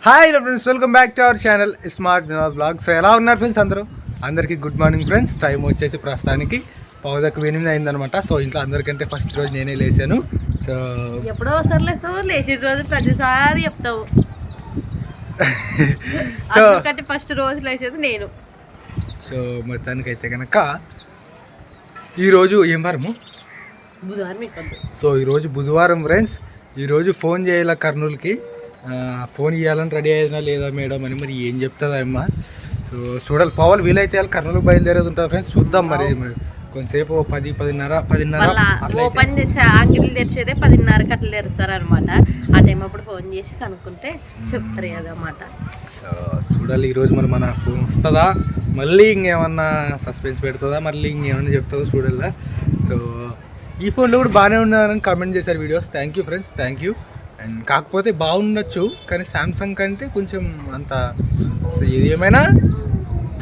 Hi friends, welcome back to our channel smart Vinod blog. So ఎలా ఉన్నారు friends అందరికీ good morning friends. Time వచ్చేసి ప్రస్తుతానికి 8:15 అయిందనమాట. సో ఇంట్లో అందరికంటే ఫస్ట్ రోజు నేనే లేసాను. సో ఎప్పుడో ఒకసారి లేచిన రోజు ప్రతిసారి చెప్తావు. సో ఫస్ట్ రోజు లేచేది నేను. సో మొత్తానికి అయితే కనుక ఈరోజు ఏం వారము? బుధవారం. సో ఈరోజు బుధవారం ఫ్రెండ్స్. ఈరోజు ఫోన్ చేయాల కర్నూలుకి. ఫోన్ ఇవ్వాలని రెడీ అయినా లేదా మేడం అని మరి ఏం చెప్తుందా అమ్మ. సో చూడాలి, పోవాలి. వీలైతే కర్నూలు బయలుదేరేది ఉంటుంది ఫ్రెండ్స్. చూద్దాం మరి కొంతసేపు 10:10 ఓపెన్ తెచ్చే అంగిళ్ళు తెరిచేదే 10:30కి అట్లా తెరుస్తారు అనమాట. ఆ టైం అప్పుడు ఫోన్ చేసి కనుక్కుంటే చెప్తారు కదన్నమాట. సో చూడాలి ఈరోజు మరి మన ఫోన్ వస్తుందా, మళ్ళీ ఇంకేమన్నా సస్పెన్స్ పెడుతుందా, మళ్ళీ ఇంకేమన్నా చెప్తుందో చూడాలా. సో ఈ ఫోన్లో కూడా బాగానే ఉన్నారని కామెంట్ చేశారు videos. Thank you friends, thank you. And కాకపోతే బాగుండొచ్చు కానీ శాంసంగ్ కంటే కొంచెం అంత. సో ఇది ఏమైనా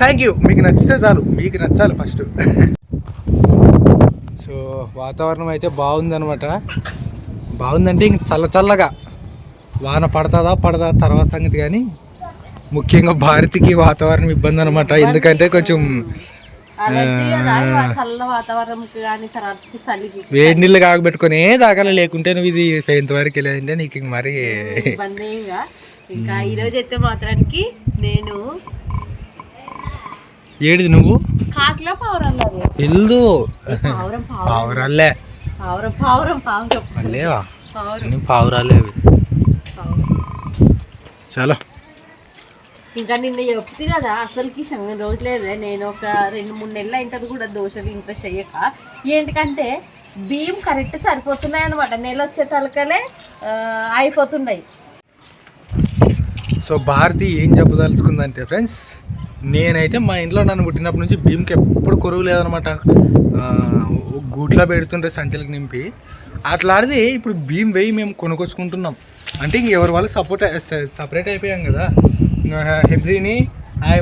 థ్యాంక్ యూ, మీకు నచ్చితే చాలు, మీకు నచ్చాలి ఫస్ట్. సో వాతావరణం అయితే బాగుందనమాట. బాగుందంటే ఇంక చల్లగా వాన పడదా తర్వాత సంగతి. కానీ ముఖ్యంగా భారతికి వాతావరణం ఇబ్బంది అనమాట. ఎందుకంటే కొంచెం వేడి నీళ్ళు కాగబెట్టుకుని దాకా లేకుంటే నువ్వు ఇది ఇంతవరకు వెళ్ళాలంటే నీకు మరి ఇంకా ఈరోజు అయితే మాత్రానికి నేను ఏడిది నువ్వు కాకిలో వెళ్దు పావురాలే పావురాలే అవి. చాలా ఇంకా నిన్న చెప్తే కదా అసలుకి సంగం రోజు లేదే. నేను ఒక 2-3 నెలలు అయింటది కూడా దోశలు ఇంట్రెస్ట్ అయ్యాక. ఏంటికంటే బియ్యం కరెక్ట్ సరిపోతున్నాయి అనమాట. నెల వచ్చే తలకలే అయిపోతున్నాయి. సో భారతి ఏం చెప్పదలుచుకుందంటే ఫ్రెండ్స్, నేనైతే మా ఇంట్లో నన్ను పుట్టినప్పటి నుంచి బియ్యంకి ఎప్పుడు కొరువు లేదనమాట. గూట్లో పెడుతుంటే సంచలకు నింపి అట్లాడితే ఇప్పుడు బియ్యం వేయి మేము కొనుక్కొచ్చుకుంటున్నాం. అంటే ఇంక ఎవరి వాళ్ళు సపరేట్ అయిపోయాం కదా. హెబ్రీని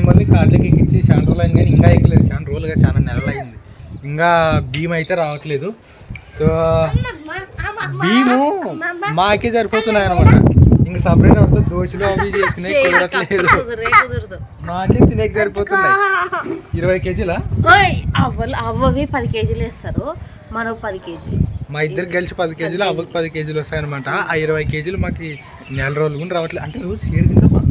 మళ్ళీ కార్లకి ఎక్కించి చాలా రోజులు అయింది కానీ ఇంకా ఎక్కలేదు. చాలా రోజులుగా, చాలా నెలలు అయింది. ఇంకా బియ్యం అయితే రావట్లేదు. సో బియ్యము మాకే సరిపోతున్నాయి అనమాట. ఇంకా సపరేట్ అవుతుంది. దోశలు అవి చేసుకునే కుదరట్లేదు. మాకే తినేకి సరిపోతున్నాయి. 20 కేజీలా అవ్వవి 10 కేజీలు వేస్తారు, మనకు 10 కేజీలు. మా ఇద్దరికి కలిసి 10 కేజీలు, అవ్వకి 10 కేజీలు వస్తాయన్నమాట. ఆ 20 కేజీలు మాకు నెల రోజులు కూడా రావట్లేదు. అంటే రోజు ఏడు తింటామా.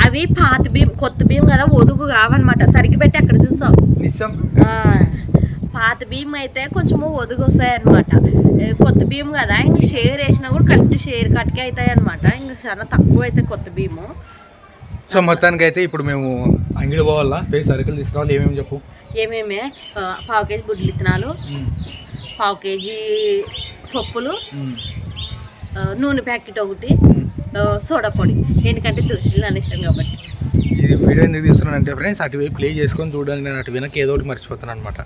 అవి పాత బియ్యం, కొత్త బియ్యం కదా, ఒదుగు కావన్నమాట. సరిగ్గా పెట్టి అక్కడ చూసాం. పాత బియ్యం అయితే కొంచెము ఒదుగు వస్తాయి అనమాట. కొత్త బియ్యం కదా, ఇంక షేర్ వేసినా కూడా కరెక్ట్ షేర్ కట్కే అవుతాయి అనమాట. ఇంకా చాలా తక్కువ అయితే కొత్త బియ్యము. సో మొత్తానికి అయితే ఇప్పుడు మేము అంగిడి పోవాలా, పోయి సరుకులు తీసుకురావాలి. ఏమేమి చెప్పు. ఏమేమి 1/2 కేజీ బుడ్లు విత్తనాలు, 1/2 కేజీ పప్పులు, నూనె ప్యాకెట్ ఒకటి, సోడా పొడి. ఎందుకంటే దోశలు అని ఇష్టం కాబట్టి. ఇది వీడియో ఎందుకు తీస్తున్నానంటే ఫ్రెండ్స్, అటువైపు ప్లే చేసుకొని చూడాలి. నేను అటు వెనక ఏదో ఒకటి మర్చిపోతాను అనమాట,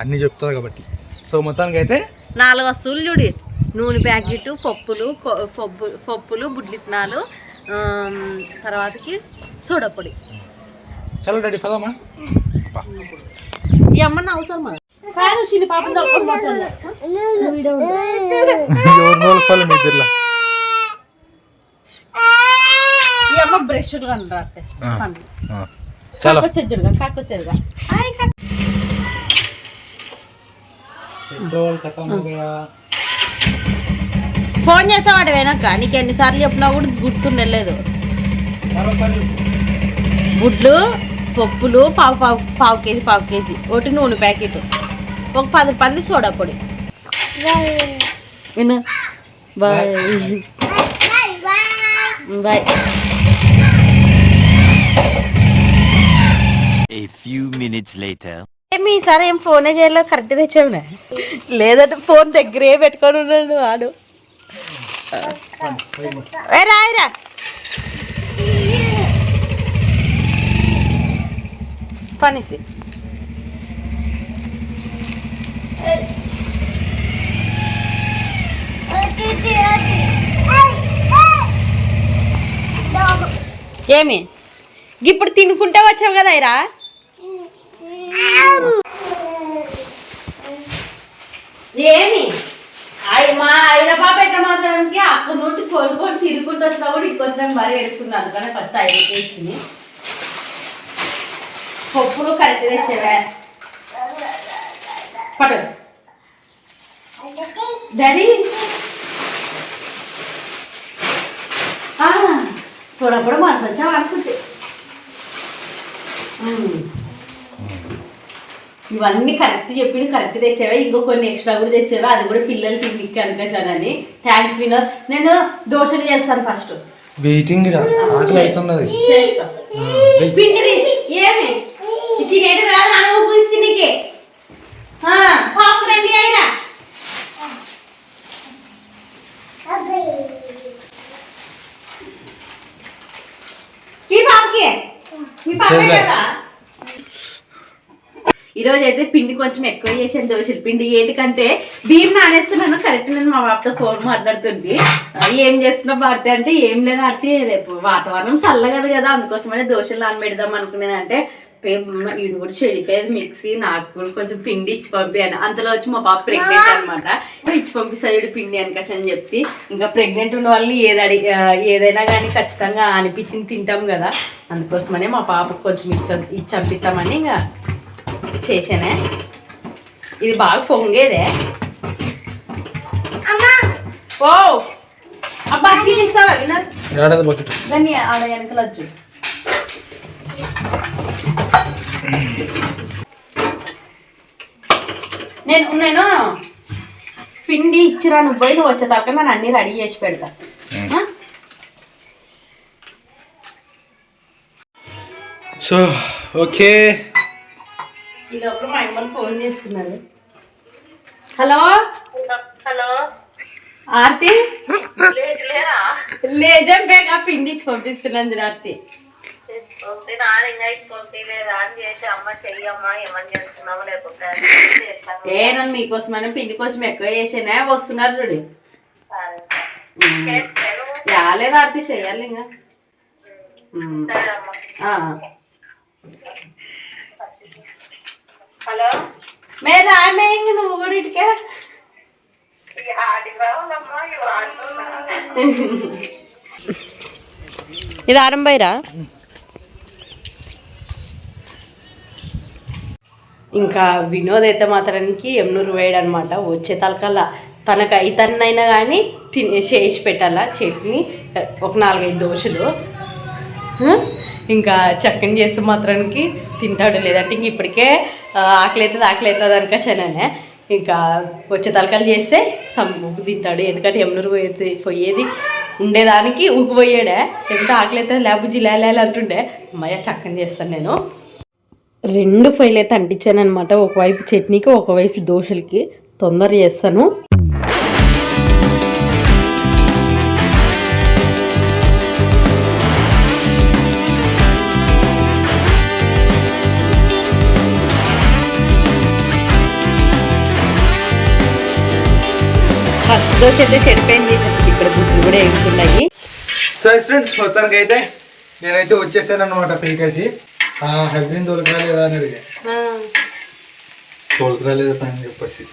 అన్నీ చెప్తాను కాబట్టి. సో మొత్తానికి అయితే 4 వస్తువులు చూడి: నూనె ప్యాకెట్, పప్పులు, బుడ్లిత్తనాలు, తర్వాతకి సోడా పొడి. చలో రెడీ పదమ్మా. ఈ అమ్మని అవసరమా కాదు, చిన్న పాప ఈ అమ్మ బ్రష్ కాకొచ్చేదిగా. ఫోన్ చేసావాడు వెనక, నీకు ఎన్నిసార్లు చెప్పినా కూడా గుర్తుండలేదు. గుడ్లు, పప్పులు పావు కేజీ, ఒకటి నూనె ప్యాకెట్, ఒక 10 రూపాయలు సోడా పొడి. విను, bye bye. A few minutes later. ఈసారి ఏం ఫోనే చేయలేదు, కరెక్ట్ తెచ్చావునా? లేదంటే ఫోన్ దగ్గరే పెట్టుకొని ఉన్నాడు వాడు. రాయరా పనిసి. ఏమి ఇప్పుడు తినుకుంటే వచ్చావు కదా ఇరా. ఏమి మా ఆయన పాప అయితే మాత్రానికి అక్కడ నుండి కొనుక్కొని తిరుగుకుంటూ వచ్చినా కూడా ఇంకొచ్చిన మరీ ఏడుస్తుంది అందుకనే ఫస్ట్ ఆయన చేస్తుంది. పప్పులు కరెక్ట్ తెచ్చేవా పడు డాడీ చూడప్పుడు మనసు వచ్చావు అనుకుంటే ఇవన్నీ కరెక్ట్ చెప్పి కరెక్ట్ తెచ్చావా, ఇంకో కొన్ని ఎక్స్ట్రా కూడా తెచ్చావా, అది కూడా పిల్లలు తిండికి అనుకోసానని. థ్యాంక్స్ వినోద్. నేను దోశలు చేస్తాను ఫస్ట్. వెయిటింగ్ పిండి తీసి ఏమి తినేది కాదు నన్ను కూర్చి నీకే పాపకు రండి అయినా ఈ పాపకి మీ పాపే కదా. ఈరోజు అయితే పిండి కొంచెం ఎక్కువ చేసాను దోశల పిండి. ఏంటికంటే బియ్యం నానేస్తున్నాను కరెక్ట్. నేను మా బాబుతో ఫోన్ మాట్లాడుతుంది. ఏం చేస్తున్నా భారతి అంటే ఏం లేదు ఆర్తి రేపు వాతావరణం చల్లగదు కదా అందుకోసమనే దోశలు నానబెడదాం అనుకున్నానంటే వీడు కూడా చెడిపోయేది మిక్సీ, నాకు కూడా కొంచెం పిండి ఇచ్చి పంపాను. అంతలో వచ్చి మా పాప ప్రెగ్నెంట్ అనమాట. ఇచ్చి పంపిస్తాడు పిండి అనకాసి అని చెప్పి. ఇంకా ప్రెగ్నెంట్ ఉన్న వాళ్ళు ఏదైనా కానీ ఖచ్చితంగా అనిపించింది తింటాం కదా, అందుకోసమనే మా పాపకు కొంచెం ఇచ్చి పంపిస్తామని ఇంకా చేసానే. ఇది బాగా పొంగేదే. ఓ అబ్బా ఇస్తావా వినోద్ దాన్ని ఆడ వెనకలొచ్చు. నేను పిండి ఇచ్చిరా నువ్వు పోయి నువ్వు వచ్చే తరక నేను అన్ని రెడీ చేసి పెడతా. సో ఓకే ఈ లోపల మా అమ్మని ఫోన్ చేస్తున్నారు. హలో హలో ఆర్తి లేజంపేగా పిండి ఇచ్చి పంపిస్తున్నాను ఆర్తి. నన్ను మీకోసమైనా పిండి కోసం ఎక్కువ చేసేనా వస్తున్నారు చూడు. రాలేదు ఆర్తి చెయ్యాలి ఇంకా. హలో మే రామే ఇంక నువ్వు కూడా ఇటుకే ఇది ఆరంభైరా. ఇంకా వినోద్ అయితే మాత్రానికి ఎమ్నూరు వేయడు అనమాట. వచ్చే తలకల్లా తనకు ఇతన్నైనా కానీ చేసి పెట్టాలా చట్నీ, ఒక 4-5 దోశలు, ఇంకా చక్కని చేస్తే మాత్రానికి తింటాడు. లేదంటే ఇంక ఇప్పటికే ఆకలి అవుతుంది అనుకోసానే. ఇంకా వచ్చే తలకాలు చేస్తే ఉప్పు తింటాడు. ఎందుకంటే ఎమ్నూరు పోయేది ఉండేదానికి ఉప్పు పోయాడే. లేకుంటే ఆకలి అవుతుంది లేకపోతే జిలాలి అంటుండే. అమ్మయ్య చక్కని చేస్తాను నేను. 2 ఫైల్ అయితే అంటించాను అనమాట. ఒకవైపు చట్నీకి ఒకవైపు దోశలకి తొందర చేస్తాను. ఫస్ట్ దోశ అయితే చెడిపోయింది. ఇక్కడ గుడ్లు కూడా వేగుతున్నాయి. సో స్టూడెంట్స్ మొత్తానికి అయితే నేనైతే వచ్చేసాను అనమాట. పైకేసి హస్బెండ్ తోలుకురాలేదా అని అడిగా. తోలుకురాలేదా అని చెప్పేసి.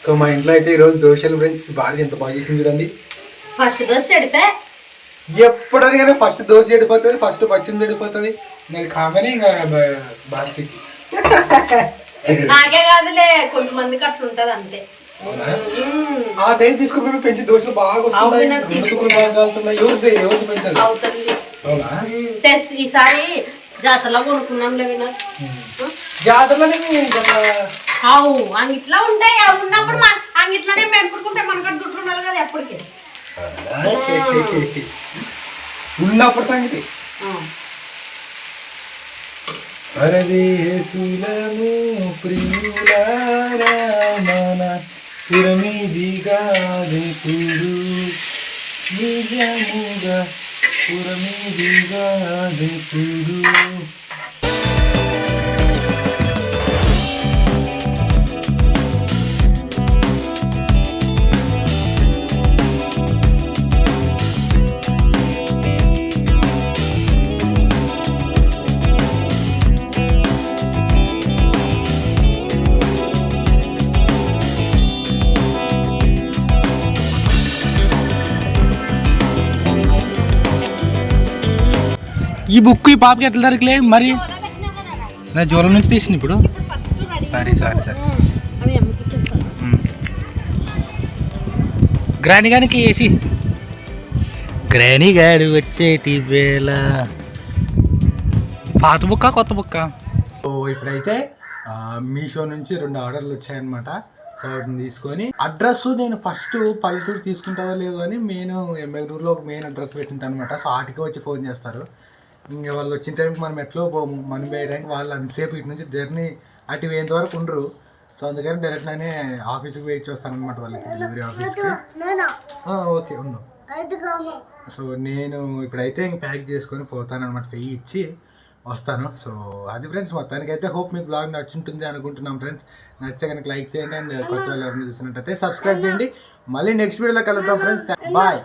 సో మా ఇంట్లో అయితే ఈరోజు దోశలు ఫ్రెండ్స్ బాగా ఎంత బాగా చేసింది చూడండి. ఫస్ట్ దోశ చెడిపోయి ఎప్పుడైనా ఫస్ట్ దోశ చెడిపోతుంది, ఫస్ట్ పచ్చింది చెడిపోతుంది. నేను కామని ఇంకా బాస్తికి నాకే కాదులే కొంతమందికి అట్లా ఉంటుంది అంతే. ఆ టైం తీసుకుని పెంచి దోశలు బాగా వస్తున్నాయి. ఈసారి జాతరలో కొనుక్కున్నాం లేవినా. జాతరలోనే అవు అంగిట్లా ఉంటాయి. అవి ఉన్నప్పుడు అంగిట్లోనే పెంపుకుంటే మనకు దుడ్డు ఉండాలి కదా ఎప్పటికీ. ఉన్నప్పుడు సంగతి పరదేశులము ప్రియులారా మన పురమిదిగా దేవుడు నిజముగా పురమిదిగా దేవుడు. ఈ బుక్ ఈ పాపకి ఎట్లా దొరికలే మరి నా జ్వరం నుంచి తీసింది ఇప్పుడు సరే గ్రాని గానికి వేసి గ్రాని గాడు వచ్చేటి వేళ పాత బుక్క కొత్త బుక్క సో ఇప్పుడైతే మీషో నుంచి 2 ఆర్డర్లు వచ్చాయన్నమాట. సో వాటిని తీసుకొని అడ్రస్ నేను ఫస్ట్ పల్లెటూరు తీసుకుంటారో లేదో అని ఎమ్మెగనూరులో ఒక మెయిన్ అడ్రస్ పెట్టింటాను అనమాట. సో వాటికి వచ్చి ఫోన్ చేస్తారు. ఇంకా వాళ్ళు వచ్చిన టైంకి మనం ఎట్లో పోము, మనం వేయడానికి వాళ్ళు అంతసేపు ఇటు నుంచి జర్నీ అటు వేయంత వరకు ఉండరు. సో అందుకని డైరెక్ట్గానే ఆఫీస్కి వెయిట్ చేస్తాను అనమాట, వాళ్ళకి డెలివరీ ఆఫీస్కి. ఓకే ఉండు. సో నేను ఇప్పుడైతే ఇంక ప్యాక్ చేసుకొని పోతాను అనమాట, వెయ్యి ఇచ్చి వస్తాను. సో అది ఫ్రెండ్స్, మొత్తానికి అయితే హోప్ మీకు బ్లాగ్ నచ్చుంటుంది అనుకుంటున్నాం ఫ్రెండ్స్. నచ్చితే కనుక లైక్ చేయండి, అండ్ కొత్త వాళ్ళు ఎవరిని చూసినట్టయితే సబ్స్క్రైబ్ చేయండి. మళ్ళీ నెక్స్ట్ వీడియోలో కలుద్దాం ఫ్రెండ్స్. బాయ్.